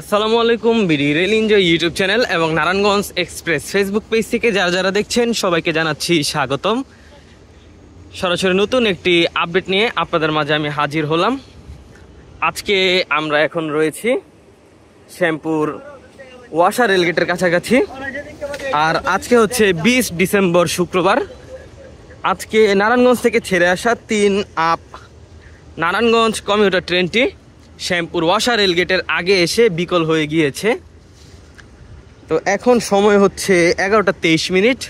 আসসালামু আলাইকুম। BD rail enjoy YouTube channel এবং নারায়ণগঞ্জ এক্সপ্রেস ফেসবুক পেজ থেকে যারা যারা দেখছেন সবাইকে জানাচ্ছি স্বাগতম। সরাসরি নতুন একটি আপডেট নিয়ে আপনাদের মাঝে আমি হাজির হলাম। আজকে আমরা এখন রয়েছি শ্যামপুর ওয়াসা রেলগেটের কাছাকাছি। আর আজকে হচ্ছে 20 ডিসেম্বর শুক্রবার। আজকে নারায়ণগঞ্জ থেকে ছেড়ে আসা 3 আপ নারায়ণগঞ্জ কমিউটার ট্রেনটি শ্যামপুর ওয়াসা রেলগেটের আগে এসে বিকল হয়ে গিয়েছে। তো এখন সময় হচ্ছে 11টা 23 মিনিট।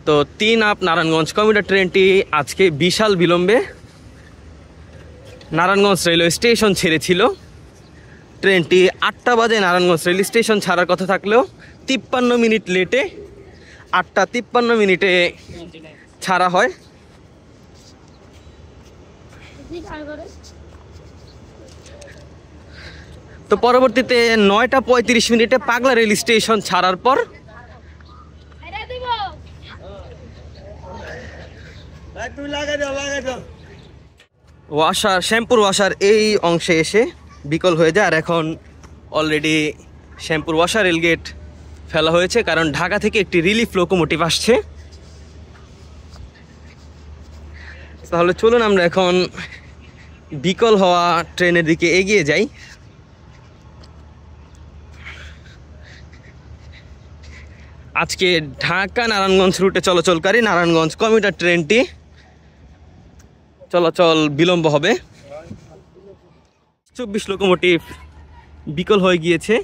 তো 3 আপ নারায়ণগঞ্জ কমিউটার ট্রেনটি আজকে বিশাল বিলম্বে নারায়ণগঞ্জ রেলওয়ে স্টেশন ছেড়েছিল। ট্রেনটি 8টা বাজে নারায়ণগঞ্জ রেল স্টেশন ছাড়ার কথা থাকলেও 53 মিনিট লেটে 8টা 53 মিনিটে ছাড়া হয়। তো পরবর্তীতে 9টা 35 মিনিটে পাগলা রেল স্টেশন ছাড়ার পর শ্যামপুর ওয়াসার এই অংশে এসে বিকল হয়ে যায়। আর এখন অলরেডি শ্যামপুর ওয়াসা রেলগেট ফেলা হয়েছে, কারণ ঢাকা থেকে একটি রিলিফ লোকোমোটিভ আসছে। তাহলে চলুন আমরা এখন বিকল হওয়া ট্রেনের দিকে এগিয়ে যাই। আজকে ঢাকা নারায়ণগঞ্জ রুটে চলাচলকারী নারায়ণগঞ্জ কমিউটার ট্রেনটি চলাচল বিলম্ব হবে। 24 লোকোমোটিভ বিকল হয়ে গিয়েছে।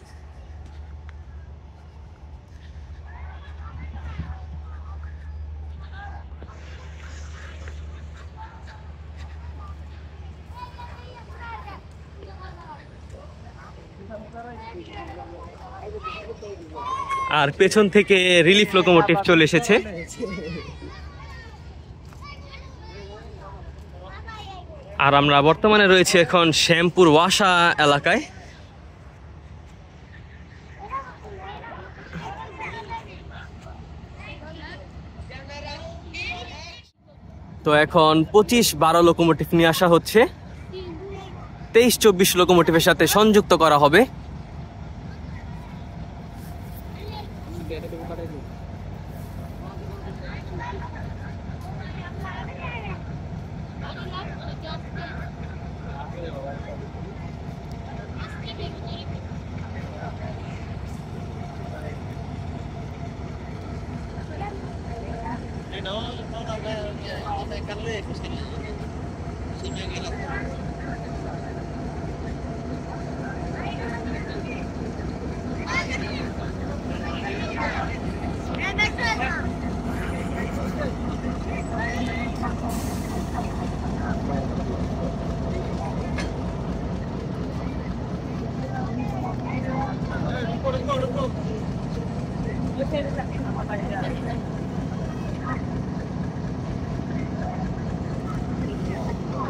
আর পেছন থেকে রিলিফ লোকোমোটিভ চলে এসেছে। আর আমরা বর্তমানে রয়েছে এখন শ্যামপুর ওয়াসা এলাকায়। তো এখন 25-12 লোকোমোটিভ নিয়ে আসা হচ্ছে, 23-24 লোকোমোটিভের সাথে সংযুক্ত করা হবে।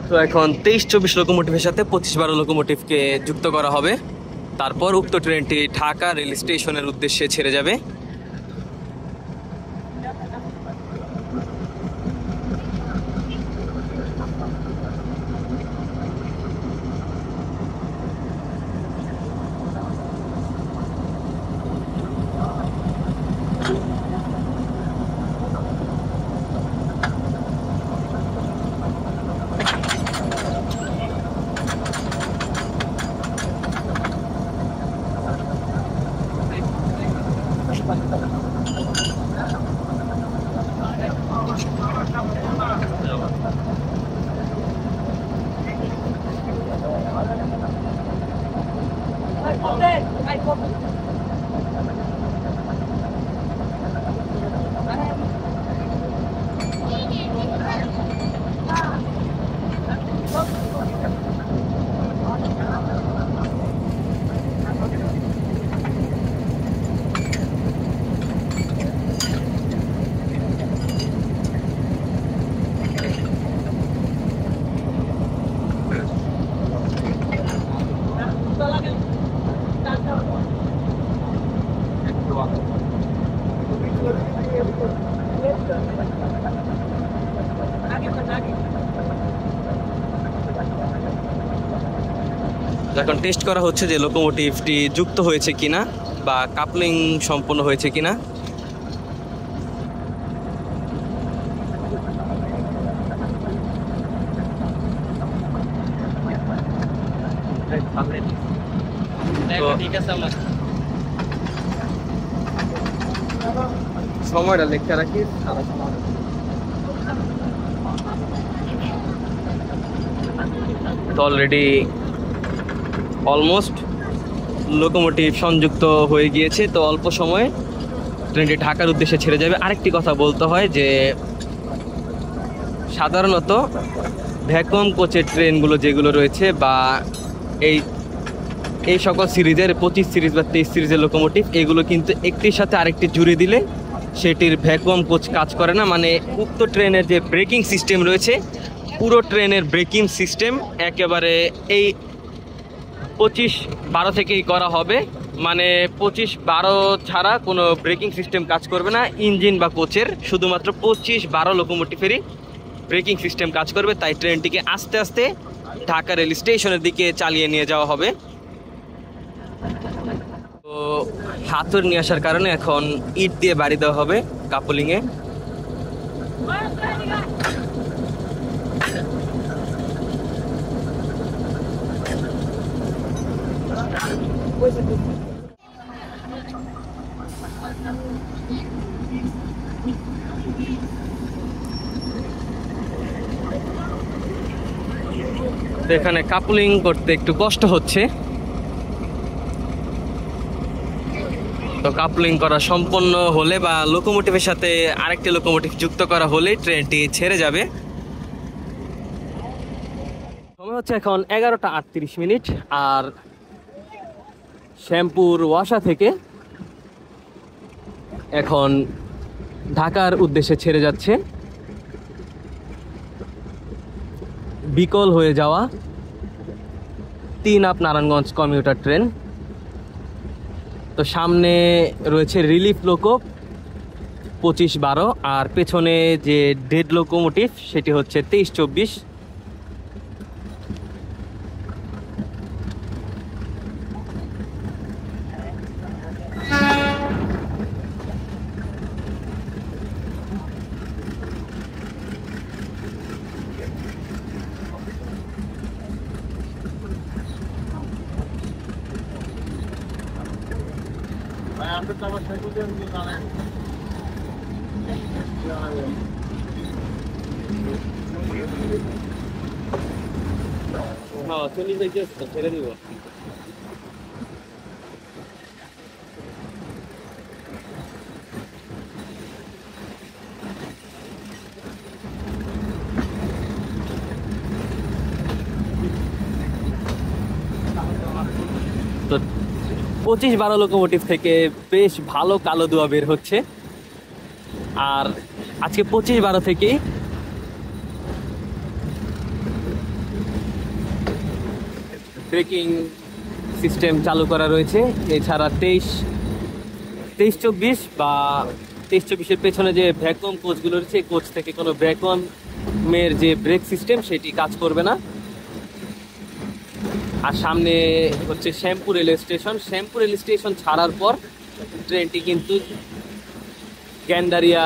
তো এখন 23-24 লোকোমোটিভের সাথে 25-12 লোকোমোটিভকে যুক্ত করা হবে। তারপর উক্ত ট্রেনটি ঢাকা রেল স্টেশনের উদ্দেশ্যে ছেড়ে যাবে। এখন টেস্ট করা হচ্ছে যে লোকোমোটিভটি যুক্ত হয়েছে কিনা বা কাপলিং সম্পন্ন হয়েছে কিনা। সময়টা লেখা রাখি। তো অলরেডি অলমোস্ট লোকোমোটিভ সংযুক্ত হয়ে গিয়েছে। তো অল্প সময়ে ট্রেনটি ঢাকার উদ্দেশ্যে ছেড়ে যাবে। আরেকটি কথা বলতে হয় যে সাধারণত ভ্যাকুয়াম কোচের ট্রেনগুলো যেগুলো রয়েছে বা এই সকল সিরিজের 25 সিরিজ বা 23 সিরিজের লোকোমোটিভ, এগুলো কিন্তু একটির সাথে আরেকটি জুড়ে দিলে সেটির ভ্যাকুয়াম কোচ কাজ করে না। মানে উক্ত ট্রেনের যে ব্রেকিং সিস্টেম রয়েছে, পুরো ট্রেনের ব্রেকিং সিস্টেম একেবারে এই 25-12 থেকেই করা হবে। মানে 25-12 ছাড়া কোনো ব্রেকিং সিস্টেম কাজ করবে না ইঞ্জিন বা কোচের, শুধুমাত্র 25-12 লোকোমোটিভেরই ব্রেকিং সিস্টেম কাজ করবে। তাই ট্রেনটিকে আস্তে আস্তে ঢাকা রেল স্টেশনের দিকে চালিয়ে নিয়ে যাওয়া হবে। তো হাতুড় নিয়ে আসার কারণে এখন ইট দিয়ে বাড়ি দেওয়া হবে কাপলিংয়ে। তো এখানে কাপলিং করতে একটু কষ্ট হচ্ছে। তো কাপলিং করা সম্পন্ন হলে বা লোকোমোটিভের সাথে আরেকটি লোকোমোটিভ যুক্ত করা হলে ট্রেনটি ছেড়ে যাবে। সময় হচ্ছে এখন 11টা 38 আর শ্যামপুর ওয়াসা থেকে এখন ঢাকার উদ্দেশ্যে ছেড়ে যাচ্ছে বিকল হয়ে যাওয়া 3 আপ নারায়ণগঞ্জ কমিউটার ট্রেন। তো সামনে রয়েছে রিলিফ লোকো 25-12 আর পেছনে যে ডেড লোকোমোটিভ সেটি হচ্ছে 23-24। ছেড়ে দিব। তো 25-12 লোকোমোটিভ থেকে বেশ ভালো কালো ধোঁয়া বের হচ্ছে। আর আজকে 25-12 থেকে ব্রেকিং সিস্টেম চালু করা রয়েছে। এছাড়া 23-24 বা 23-24-এর পেছনে যে ভ্যাকুয়াম কোচগুলো রয়েছে, কোচ থেকে কোনো ভ্যাকুয়ামের যে ব্রেক সিস্টেম সেটি কাজ করবে না। আর সামনে হচ্ছে Shyampur rail station. Shyampur rail station ছাড়ার পর ট্রেনটি কিন্তু গ্যান্ডারিয়া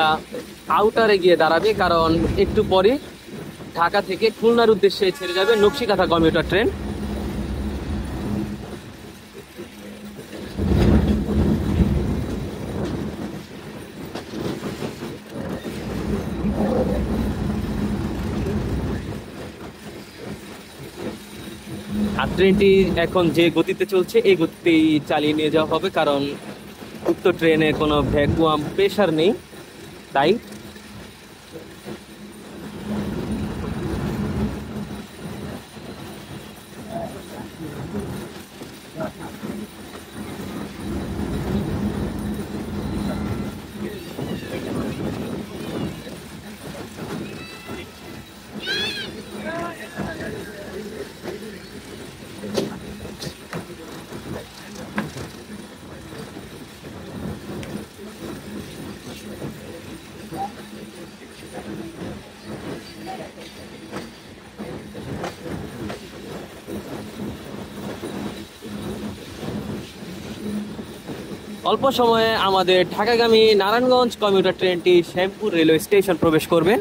আউটারে গিয়ে দাঁড়াবে, কারণ একটু পরে ঢাকা থেকে খুলনার উদ্দেশ্যে ছেড়ে যাবে নকশিকাঁথা কমিউটার ট্রেন। আর ট্রেনটি এখন যে গতিতে চলছে এই গতিতেই চালিয়ে নিয়ে যাওয়া হবে, কারণ উক্ত ট্রেনে কোনো ভ্যাকুয়াম প্রেশার নেই। তাই অল্প সময়ে আমাদের ঢাকাগামী নারায়ণগঞ্জ কমিউটার ট্রেনটি শ্যামপুর রেলওয়ে স্টেশন প্রবেশ করবে।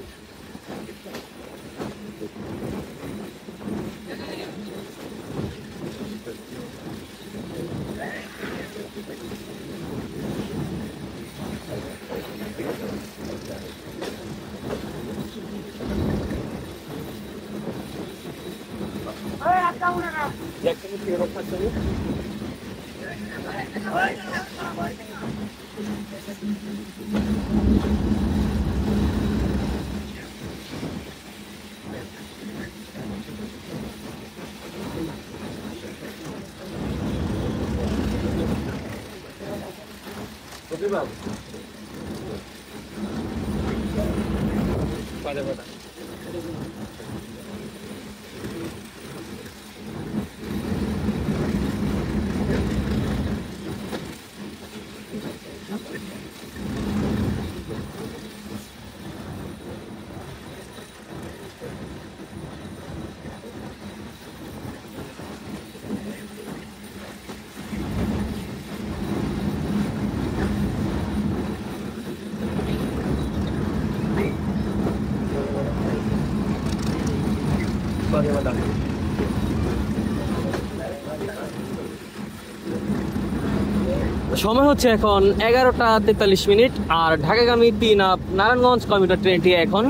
সময় হচ্ছে এখন 11টা 43 আর ঢাকাগামী 3 আপ নারায়ণগঞ্জ কমিউটার ট্রেনটি এখন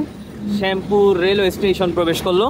শ্যামপুর রেলওয়ে স্টেশন প্রবেশ করলো।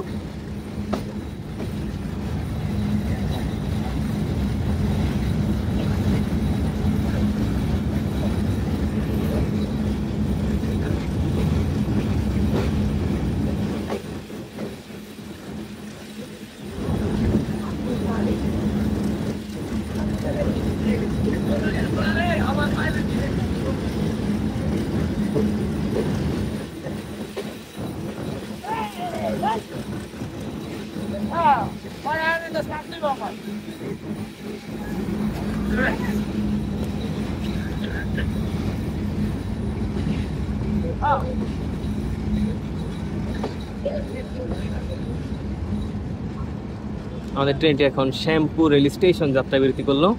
আমাদের ট্রেনটি এখন শ্যামপুর রেল স্টেশন যাত্রা বিরতি করলো।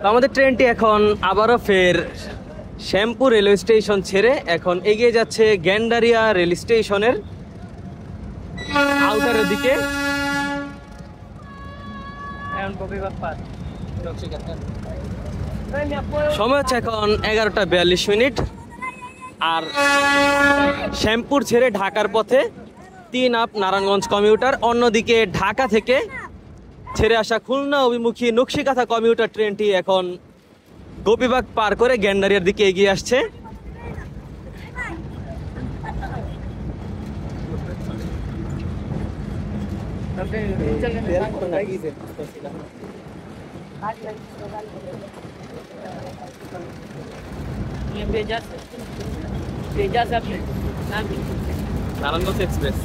আমাদের ট্রেনটি এখন আবারও ফের শ্যামপুর রেলওয়ে স্টেশন ছেড়ে এখন এগিয়ে যাচ্ছে গ্যান্ডারিয়া রেল স্টেশনের আউটারের দিকে। সময় হচ্ছে এখন 11টা 42 আর শ্যামপুর ছেড়ে ঢাকার পথে 3 আপ নারায়ণগঞ্জ কমিউটার, অন্যদিকে ঢাকা থেকে ছেড়ে আসা খুলনা অভিমুখী নকশিকাথা কমিউটার ট্রেনটি এখন গোপীবাগ পার করে গ্যান্ডারিয়ার দিকে এগিয়ে আসছে। নারায়ণগঞ্জ এক্সপ্রেস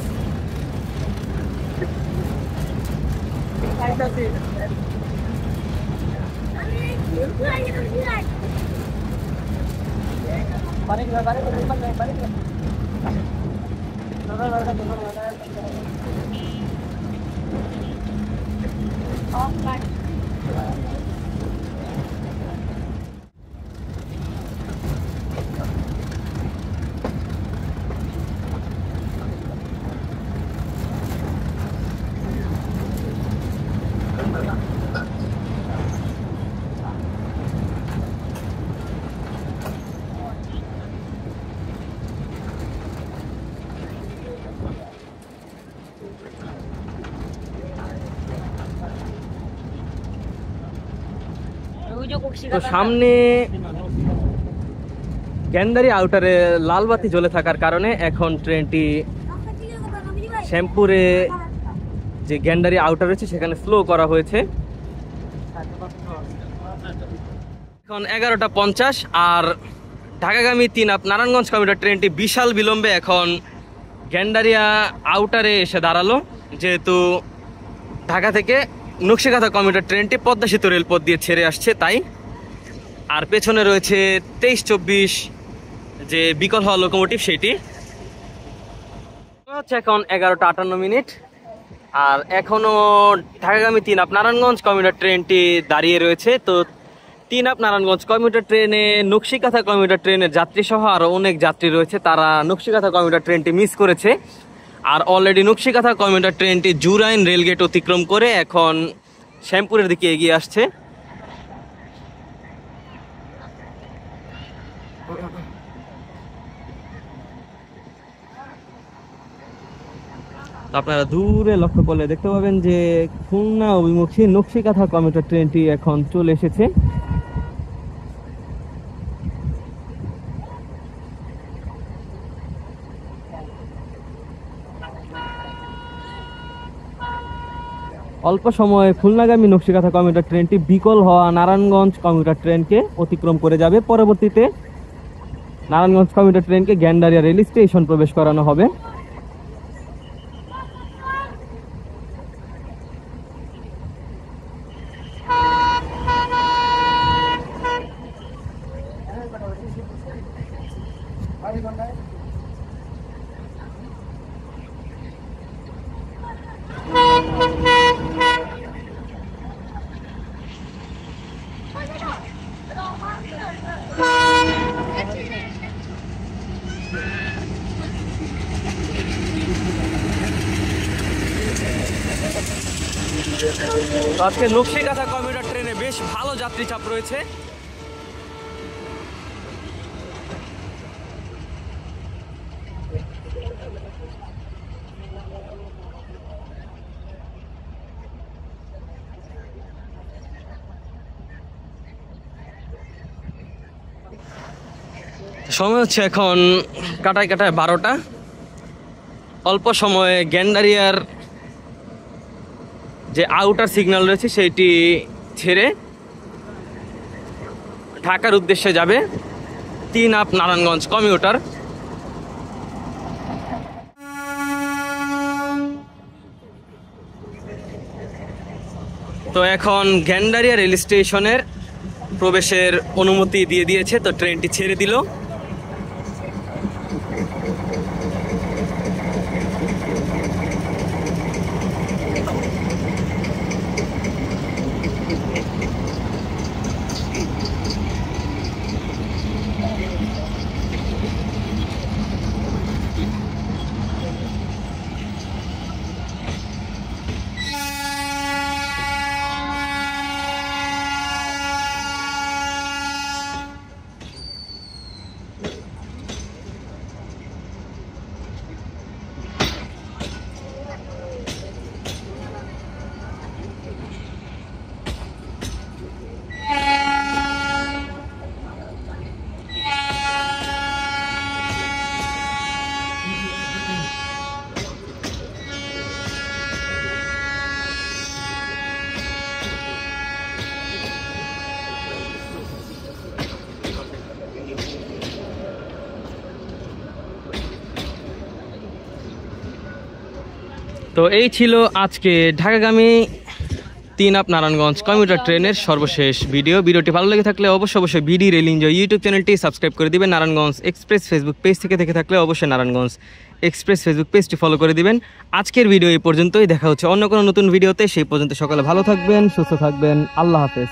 তো সামনে গ্যান্ডারি আউটারে লাল বাতি জ্বলে থাকার কারণে এখন ট্রেনটি শ্যামপুরে যে গ্যান্ডারি আউটার রয়েছে সেখানে স্লো করা হয়েছে। এখন 11টা 50 আর ঢাকাগামী 3 আপ নারায়ণগঞ্জ কমিউটার ট্রেনটি বিশাল বিলম্বে এখন গ্যান্ডারিয়া আউটারে এসে দাঁড়ালো, যেহেতু ঢাকা থেকে নকশিকাথা কমিউটার ট্রেনটি পদ্মা সেতু রেলপথ দিয়ে ছেড়ে আসছে তাই। আর পেছনে রয়েছে 23-24 যে বিকল হওয়া লোকোমোটিভ সেটি। হচ্ছে এখন 11টা 58 আর এখনো ঢাকাগামী 3 আপ নারায়ণগঞ্জ কমিউটার ট্রেনটি দাঁড়িয়ে রয়েছে। তো 3 আপ নারায়ণগঞ্জ কমিউটার ট্রেনে নকশিকাথা কমিউটার ট্রেনের যাত্রী সহ আরো অনেক যাত্রী রয়েছে, তারা নকশিকাথা কমিউটার ট্রেনটি মিস করেছে। আর অলরেডি নকশিকাথা কমিউটার ট্রেনটি জুরাইন রেলগেট অতিক্রম করে এখন শ্যামপুরের দিকে এগিয়ে আসছে। আপনারা দূরে লক্ষ্য করলে দেখতে পাবেন যে খুলনা অভিমুখী নকশিকাথা কমিউটার ট্রেনটি এখন চলে এসেছে। অল্প সময়ে খুলনাগামী নকশিকাথা কমিউটার ট্রেনটি বিকল হওয়া নারায়ণগঞ্জ কমিউটার ট্রেনকে অতিক্রম করে যাবে। পরবর্তীতে নারায়ণগঞ্জ কমিউটার ট্রেনকে গ্যান্ডারিয়া রেল স্টেশন প্রবেশ করানো হবে। আজকে নকশিকাথা কমিউটার ট্রেনে বেশ ভালো যাত্রী চাপ রয়েছে। সময় হচ্ছে এখন কাটায় 12টা। অল্প সময়ে গ্যান্ডারিয়ার যে আউটার সিগন্যাল রয়েছে সেইটি ছেড়ে ঢাকার উদ্দেশ্যে যাবে 3 আপ নারায়ণগঞ্জ কমিউটার। তো এখন গ্যান্ডারিয়া রেল স্টেশনের প্রবেশের অনুমতি দিয়ে দিয়েছে, তো ট্রেনটি ছেড়ে দিল। তো এই ছিল আজকে ঢাকাগামী 3 আপ নারায়ণগঞ্জ কমিউটার ট্রেনের সর্বশেষ ভিডিওটি ভালো লেগে থাকলে অবশ্যই বিডি রেল এনজয় ইউটিউব চ্যানেলটি সাবস্ক্রাইব করে দিবেন। নারায়ণগঞ্জ এক্সপ্রেস ফেসবুক পেজ থেকে দেখে থাকলে অবশ্যই নারায়ণগঞ্জ এক্সপ্রেস ফেসবুক পেজটি ফলো করে দিবেন। আজকের ভিডিও এই পর্যন্তই, দেখা হচ্ছে অন্য কোনো নতুন ভিডিওতে। সেই পর্যন্ত সকালে ভালো থাকবেন, সুস্থ থাকবেন, আল্লাহ হাফেজ।